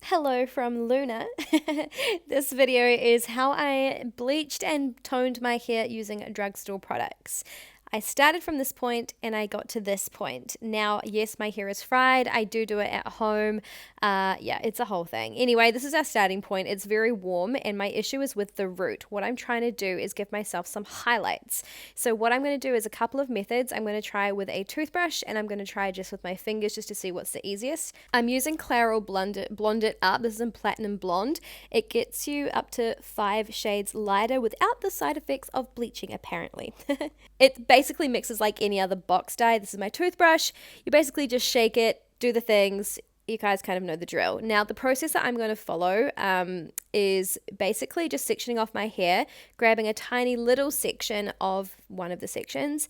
Hello from Luna. This video is how I bleached and toned my hair using drugstore products. I started from this point and I got to this point. Now, yes, my hair is fried. I do it at home. Yeah, it's a whole thing. Anyway, this is our starting point. It's very warm and my issue is with the root. What I'm trying to do is give myself some highlights. So what I'm going to do is a couple of methods. I'm going to try with a toothbrush and I'm going to try just with my fingers just to see what's the easiest. I'm using Clairol Blonde It Up. This is in Platinum Blonde. It gets you up to 5 shades lighter without the side effects of bleaching, apparently. It basically mixes like any other box dye. This is my toothbrush. You basically just shake it, do the things. You guys kind of know the drill. Now, the process that I'm going to follow is basically just sectioning off my hair, grabbing a tiny little section of one of the sections,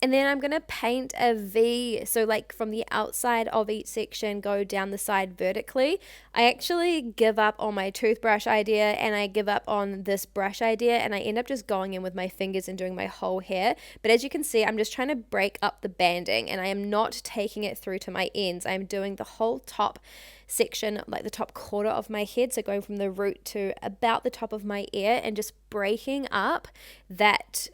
and then I'm going to paint a V. So like from the outside of each section, go down the side vertically. I actually give up on my toothbrush idea and I give up on this brush idea and I end up just going in with my fingers and doing my whole hair. But as you can see, I'm just trying to break up the banding and I am not taking it through to my ends. I'm doing the whole top section, like the top quarter of my head. So going from the root to about the top of my ear and just breaking up that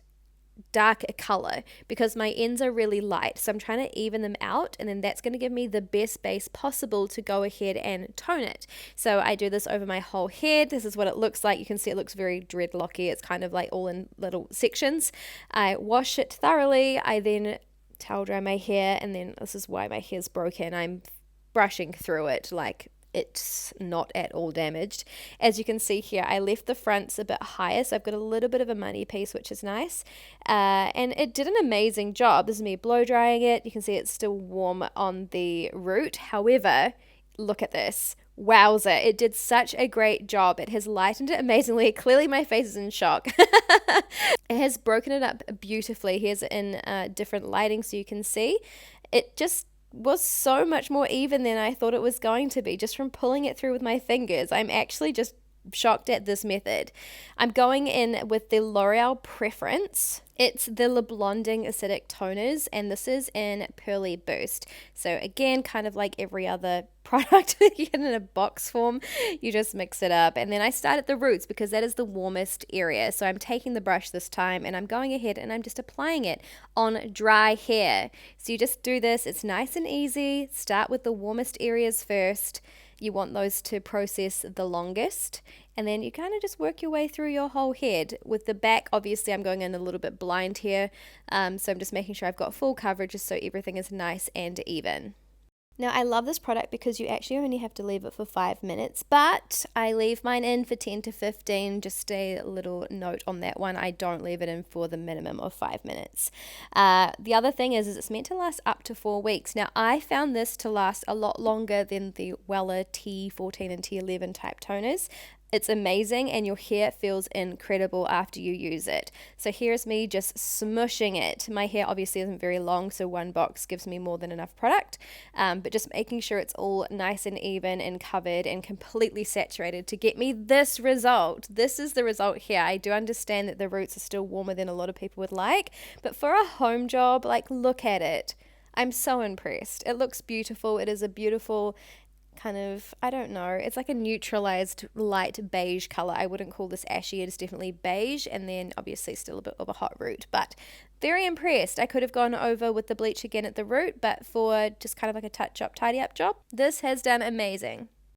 darker color because my ends are really light, so I'm trying to even them out, and then that's going to give me the best base possible to go ahead and tone it. So I do this over my whole head. This is what it looks like. You can see it looks very dreadlocky. It's kind of like all in little sections. I wash it thoroughly. I then towel dry my hair, and then this is why my hair's broken. I'm brushing through it like it's not at all damaged. As you can see here, I left the fronts a bit higher, so I've got a little bit of a money piece, which is nice. And it did an amazing job. This is me blow drying it. You can see it's still warm on the root. However, look at this. Wowza, it did such a great job. It has lightened it amazingly. Clearly my face is in shock. It has broken it up beautifully. Here's in different lighting so you can see. It just was so much more even than I thought it was going to be just from pulling it through with my fingers. I'm actually just shocked at this method. I'm going in with the L'Oreal Preference. It's the Le Blonding Acidic Toners, and this is in Pearly Boost. So again, kind of like every other product you get in a box form, you just mix it up. And then I start at the roots because that is the warmest area. So I'm taking the brush this time and I'm going ahead and I'm just applying it on dry hair. So you just do this. It's nice and easy. Start with the warmest areas first. You want those to process the longest, and then you kind of just work your way through your whole head. With the back, obviously I'm going in a little bit blind here, so I'm just making sure I've got full coverage just so everything is nice and even. Now, I love this product because you actually only have to leave it for 5 minutes, but I leave mine in for 10 to 15. Just a little note on that one. I don't leave it in for the minimum of 5 minutes. The other thing is it's meant to last up to 4 weeks. Now, I found this to last a lot longer than the Wella T14 and T11 type toners. It's amazing and your hair feels incredible after you use it. So here's me just smushing it. My hair obviously isn't very long, so one box gives me more than enough product, but just making sure it's all nice and even and covered and completely saturated to get me this result. This is the result here. I do understand that the roots are still warmer than a lot of people would like, but for a home job, like, look at it. I'm so impressed. It looks beautiful. It is a beautiful kind of, I don't know, it's like a neutralized light beige color. I wouldn't call this ashy. It is definitely beige, and then obviously still a bit of a hot root, but very impressed. I could have gone over with the bleach again at the root, but for just kind of like a touch up, tidy up job, this has done amazing.